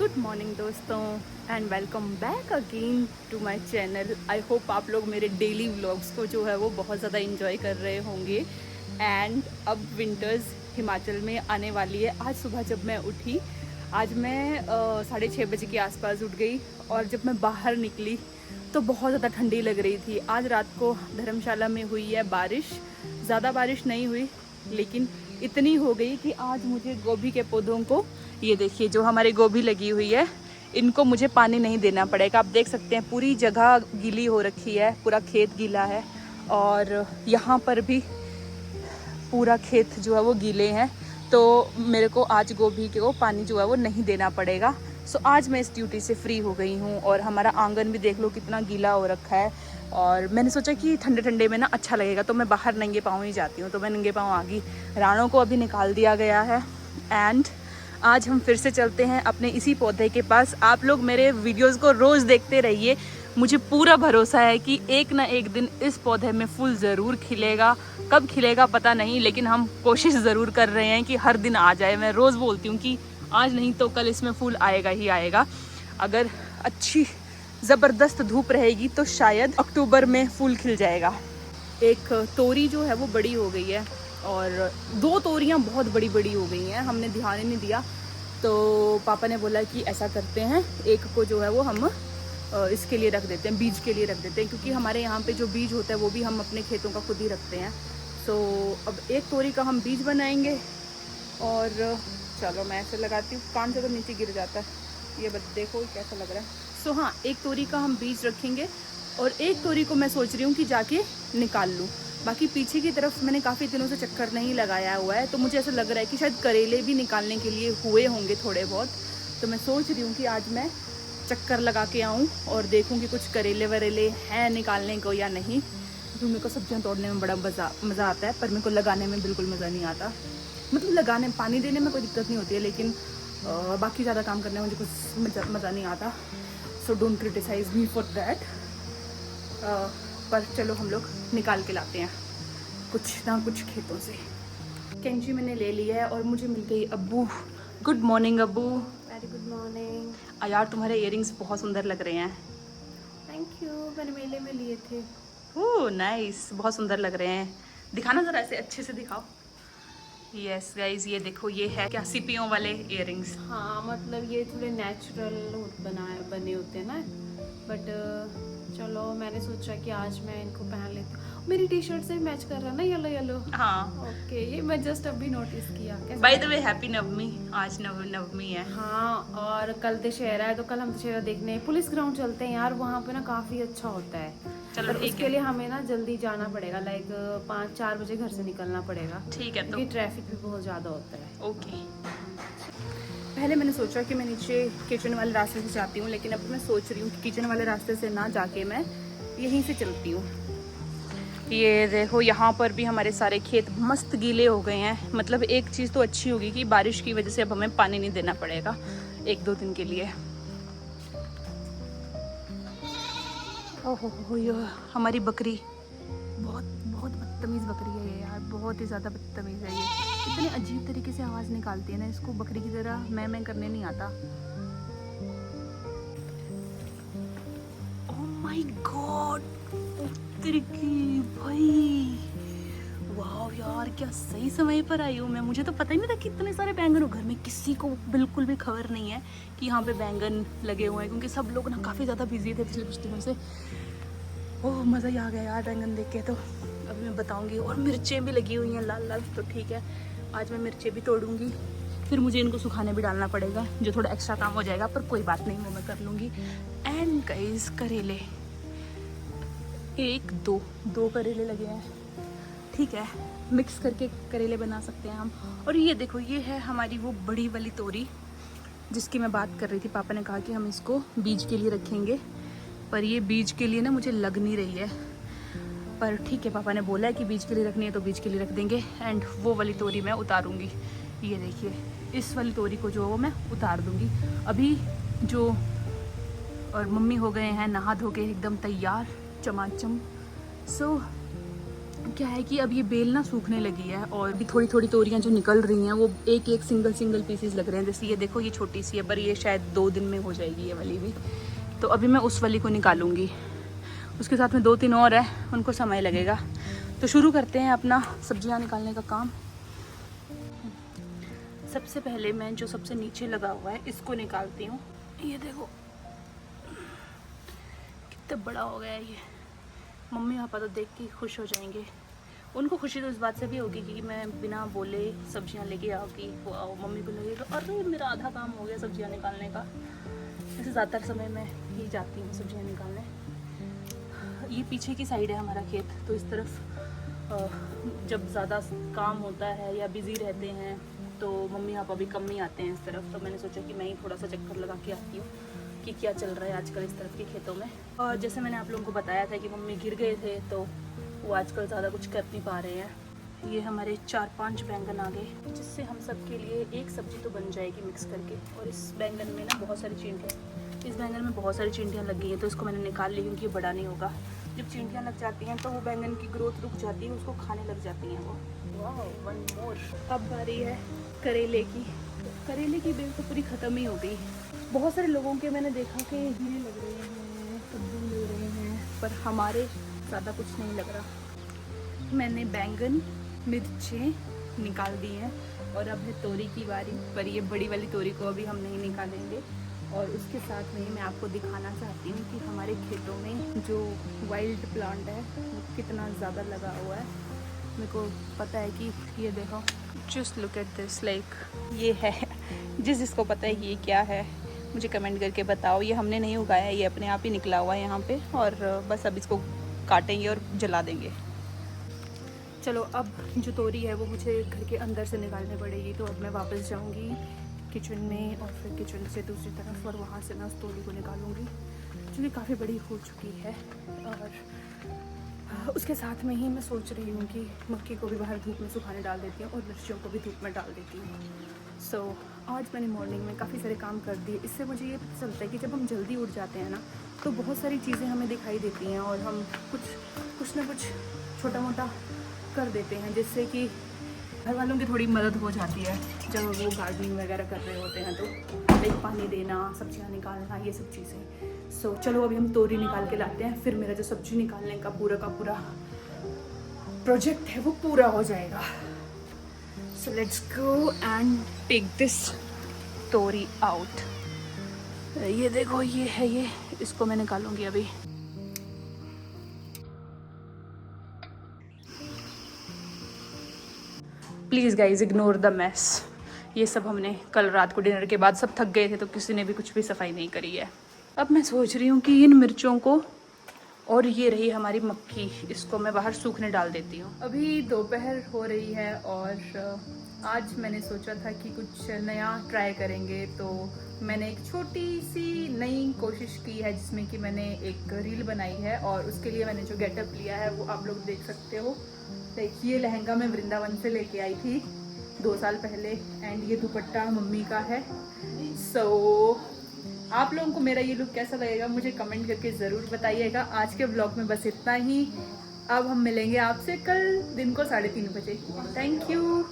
Good morning दोस्तों and welcome back again to my channel. I hope आप लोग मेरे डेली व्लॉग्स को जो है वो बहुत ज़्यादा इंजॉय कर रहे होंगे। एंड अब विंटर्स हिमाचल में आने वाली है। आज सुबह जब मैं उठी, आज मैं 6:30 बजे के आसपास उठ गई और जब मैं बाहर निकली तो बहुत ज़्यादा ठंडी लग रही थी। आज रात को धर्मशाला में हुई है बारिश। ज़्यादा बारिश नहीं हुई लेकिन इतनी हो गई कि आज मुझे गोभी के पौधों को, ये देखिए जो हमारी गोभी लगी हुई है, इनको मुझे पानी नहीं देना पड़ेगा। आप देख सकते हैं पूरी जगह गीली हो रखी है, पूरा खेत गीला है और यहाँ पर भी पूरा खेत जो है वो गीले हैं। तो मेरे को आज गोभी को पानी जो है वो नहीं देना पड़ेगा। सो आज मैं इस ड्यूटी से फ्री हो गई हूँ। और हमारा आंगन भी देख लो कितना गीला हो रखा है। और मैंने सोचा कि ठंडे ठंडे में ना अच्छा लगेगा, तो मैं बाहर नंगे पाँव ही जाती हूँ। तो मैं नंगे पाँव आ गई। रानों को अभी निकाल दिया गया है एंड आज हम फिर से चलते हैं अपने इसी पौधे के पास। आप लोग मेरे वीडियोस को रोज़ देखते रहिए। मुझे पूरा भरोसा है कि एक ना एक दिन इस पौधे में फूल ज़रूर खिलेगा। कब खिलेगा पता नहीं, लेकिन हम कोशिश ज़रूर कर रहे हैं कि हर दिन आ जाए। मैं रोज़ बोलती हूँ कि आज नहीं तो कल इसमें फूल आएगा ही आएगा। अगर अच्छी ज़बरदस्त धूप रहेगी तो शायद अक्टूबर में फूल खिल जाएगा। एक तोरी जो है वो बड़ी हो गई है और 2 तोरियां बहुत बड़ी बड़ी हो गई हैं। हमने ध्यान ही नहीं दिया, तो पापा ने बोला कि ऐसा करते हैं, एक को जो है वो हम इसके लिए रख देते हैं, बीज के लिए रख देते हैं, क्योंकि हमारे यहाँ पे जो बीज होता है वो भी हम अपने खेतों का खुद ही रखते हैं। तो अब एक तोरी का हम बीज बनाएंगे। और चलो मैं ऐसे लगाती हूँ, कान से तो नीचे गिर जाता है। ये बस देखो कैसा लग रहा है। सो हाँ, एक तोरी का हम बीज रखेंगे और एक तोरी को मैं सोच रही हूँ कि जाके निकाल लूँ। बाकी पीछे की तरफ मैंने काफ़ी दिनों से चक्कर नहीं लगाया हुआ है, तो मुझे ऐसा लग रहा है कि शायद करेले भी निकालने के लिए हुए होंगे थोड़े बहुत। तो मैं सोच रही हूँ कि आज मैं चक्कर लगा के आऊँ और देखूँ कि कुछ करेले वरेले हैं निकालने को या नहीं। क्योंकि मेरे को सब्जियाँ तोड़ने में बड़ा मज़ा आता है, पर मेरे को लगाने में बिल्कुल मज़ा नहीं आता। मतलब लगाने, पानी देने में कोई दिक्कत नहीं होती है, लेकिन बाकी ज़्यादा काम करने में मुझे कुछ मज़ा नहीं आता। So don't criticise me for that. पर चलो हम लोग निकाल के लाते हैं कुछ ना कुछ खेतों से। कैंची मैंने ले लिया है और मुझे मिल गई अब्बू। गुड मॉर्निंग अब्बू। Very good morning. यार तुम्हारे इयररिंग्स बहुत सुंदर लग रहे हैं। थैंक यू, मैंने मेले में लिए थे। ओह नाइस, बहुत सुंदर लग रहे हैं। दिखाना ज़रा, ऐसे अच्छे से दिखाओ। यस गाइज, ये देखो, ये है क्या सीपियों वाले इयररिंग्स। हाँ, मतलब ये थोड़े नेचुरल बने होते हैं ना, बट चलो मैंने सोचा कि आज मैं इनको पहन लेती हूँ। मेरी टी शर्ट से मैच कर रहा है ना, येलो येलो। हाँ ओके, ये मैं जस्ट अभी नोटिस किया। बाय द वे हैप्पी नवमी। आज नवमी है। हाँ, और कल दशहरा है, तो कल हम दशहरा देखने पुलिस ग्राउंड चलते हैं यार। वहाँ पे ना काफ़ी अच्छा होता है। चलो पर उसके लिए हमें ना जल्दी जाना पड़ेगा, लाइक 5-4 बजे घर से निकलना पड़ेगा। ठीक है, तो क्योंकि ट्रैफिक भी बहुत ज़्यादा होता है। ओके। पहले मैंने सोचा कि मैं नीचे किचन वाले रास्ते से जाती हूँ, लेकिन अब मैं सोच रही हूँ कि किचन वाले रास्ते से ना जाके मैं यहीं से चलती हूँ। ये देखो, यहाँ पर भी हमारे सारे खेत मस्त गीले हो गए हैं। मतलब एक चीज़ तो अच्छी होगी कि बारिश की वजह से अब हमें पानी नहीं देना पड़ेगा 1-2 दिन के लिए। ओहो, ये हमारी बकरी बहुत बहुत बदतमीज़ बकरी है ये यार, बहुत ही ज़्यादा बदतमीज़ है ये। इतने अजीब तरीके से आवाज़ निकालती है ना, इसको बकरी की तरह मैं करने नहीं आता। ओह माय गॉड, की भाई, वाह यार, क्या सही समय पर आई हूँ मैं। मुझे तो पता ही नहीं था कि इतने सारे बैंगन हो। घर में किसी को बिल्कुल भी खबर नहीं है कि यहाँ पे बैंगन लगे हुए हैं, क्योंकि सब लोग ना काफ़ी ज़्यादा बिजी थे पिछले कुछ दिनों से। ओह मज़ा ही आ गया यार बैंगन देख के। तो अभी मैं बताऊँगी। और मिर्चें भी लगी हुई हैं लाल लाल, तो ठीक है, आज मैं मिर्चें भी तोड़ूँगी। फिर मुझे इनको सुखाने भी डालना पड़ेगा, जो थोड़ा एक्स्ट्रा काम हो जाएगा, पर कोई बात नहीं, वो मैं कर लूँगी। एंड गाइस, करेले 1-2 करेले लगे हैं। ठीक है, मिक्स करके करेले बना सकते हैं हम। और ये देखो, ये है हमारी वो बड़ी वाली तोरी जिसकी मैं बात कर रही थी। पापा ने कहा कि हम इसको बीज के लिए रखेंगे, पर ये बीज के लिए ना मुझे लग नहीं रही है। पर ठीक है, पापा ने बोला है कि बीज के लिए रखनी है तो बीज के लिए रख देंगे। एंड वो वाली तोरी मैं उतारूँगी। ये देखिए, इस वाली तोरी को जो वो मैं उतार दूँगी अभी। जो और मम्मी हो गए हैं नहा धो के एकदम तैयार चमाचम। सो क्या है कि अब ये बेल ना सूखने लगी है और भी थोड़ी थोड़ी तोरियां जो निकल रही हैं वो एक एक सिंगल पीसेस लग रहे हैं। जैसे ये देखो, ये छोटी सी है पर ये शायद 2 दिन में हो जाएगी ये वाली भी। तो अभी मैं उस वाली को निकालूंगी, उसके साथ में 2-3 और है, उनको समय लगेगा। तो शुरू करते हैं अपना सब्जियां निकालने का काम। सबसे पहले मैं जो सबसे नीचे लगा हुआ है इसको निकालती हूँ। ये देखो कितना बड़ा हो गया है ये। मम्मी पापा तो देख के खुश हो जाएंगे। उनको खुशी तो इस बात से भी होगी कि मैं बिना बोले सब्जियां लेके आऊँगी, वो आओ, मम्मी को लगेगा अरे मेरा आधा काम हो गया सब्जियां निकालने का। ऐसे ज़्यादातर समय मैं ही जाती हूँ सब्जियां निकालने। ये पीछे की साइड है हमारा खेत, तो इस तरफ जब ज़्यादा काम होता है या बिज़ी रहते हैं तो मम्मी पापा भी कम ही आते हैं इस तरफ। तो मैंने सोचा कि मैं ही थोड़ा सा चक्कर लगा के आती हूँ कि क्या चल रहा है आजकल इस तरफ के खेतों में। और जैसे मैंने आप लोगों को बताया था कि मम्मी गिर गए थे, तो वो आजकल ज़्यादा कुछ कर नहीं पा रहे हैं। ये हमारे 4-5 बैंगन आ गए, जिससे हम सब के लिए एक सब्जी तो बन जाएगी मिक्स करके। और इस बैंगन में ना बहुत सारी चींटियाँ, इस बैंगन में बहुत सारी चींटियाँ लग गई हैं, तो इसको मैंने निकाल ली क्योंकि ये बड़ा नहीं होगा। जब चींटियाँ लग जाती हैं तो वो बैंगन की ग्रोथ रुक जाती है, उसको खाने लग जाती हैं वो। वाह, 1 मोर। अब बारी है करेले की। करेले की बेल तो पूरी ख़त्म ही हो गई। बहुत सारे लोगों के मैंने देखा कि हीरे लग रहे हैं, कद्दू लग रहे हैं, पर हमारे ज़्यादा कुछ नहीं लग रहा। मैंने बैंगन मिर्चें निकाल दी हैं और अब है तोरी की बारी। पर ये बड़ी वाली तोरी को अभी हम नहीं निकालेंगे। और उसके साथ में मैं आपको दिखाना चाहती हूँ कि हमारे खेतों में जो वाइल्ड प्लांट है वो कितना ज़्यादा लगा हुआ है। मेरे को पता है कि ये देखो, just look at this, like ये है। जिसको पता है कि ये क्या है मुझे कमेंट करके बताओ। ये हमने नहीं उगाया है, ये अपने आप ही निकला हुआ है यहाँ पे। और बस अब इसको काटेंगे और जला देंगे। चलो, अब जो तोरी है वो मुझे घर के अंदर से निकालनी पड़ेगी। तो अब मैं वापस जाऊँगी किचन में और फिर किचन से दूसरी तरफ, और वहाँ से मैं उस तोरी को निकालूँगी जो कि काफ़ी बड़ी हो चुकी है। और उसके साथ में ही मैं सोच रही हूँ कि मक्की को भी बाहर धूप में सुखाने डाल देती हूँ और मिर्चियों को भी धूप में डाल देती हूँ। आज मैंने मॉर्निंग में काफ़ी सारे काम कर दिए। इससे मुझे ये पता चलता है कि जब हम जल्दी उठ जाते हैं ना तो बहुत सारी चीज़ें हमें दिखाई देती हैं और हम कुछ ना कुछ छोटा मोटा कर देते हैं, जिससे कि घर वालों की थोड़ी मदद हो जाती है जब वो गार्डनिंग वगैरह कर रहे होते हैं। तो लाइक पानी देना, सब्जियां निकालना, ये सब चीज़ें। चलो अभी हम तोरी निकाल के लाते हैं, फिर मेरा जो सब्जी निकालने का पूरा प्रोजेक्ट है वो पूरा हो जाएगा। So let's go and take this तोरी आउट। ये देखो, ये है, ये इसको मैं निकालूंगी अभी। Please guys ignore the mess. ये सब हमने कल रात को डिनर के बाद सब थक गए थे, तो किसी ने भी कुछ भी सफाई नहीं करी है। अब मैं सोच रही हूँ कि इन मिर्चों को, और ये रही हमारी मक्की, इसको मैं बाहर सूखने डाल देती हूँ। अभी दोपहर हो रही है और आज मैंने सोचा था कि कुछ नया ट्राई करेंगे। तो मैंने एक छोटी सी नई कोशिश की है, जिसमें कि मैंने एक रील बनाई है और उसके लिए मैंने जो गेटअप लिया है वो आप लोग देख सकते हो। लाइक ये लहंगा मैं वृंदावन से लेके आई थी 2 साल पहले, एंड ये दुपट्टा मम्मी का है। आप लोगों को मेरा ये लुक कैसा लगेगा मुझे कमेंट करके ज़रूर बताइएगा। आज के ब्लॉग में बस इतना ही। अब हम मिलेंगे आपसे कल दिन को 3:30 बजे। Thank you.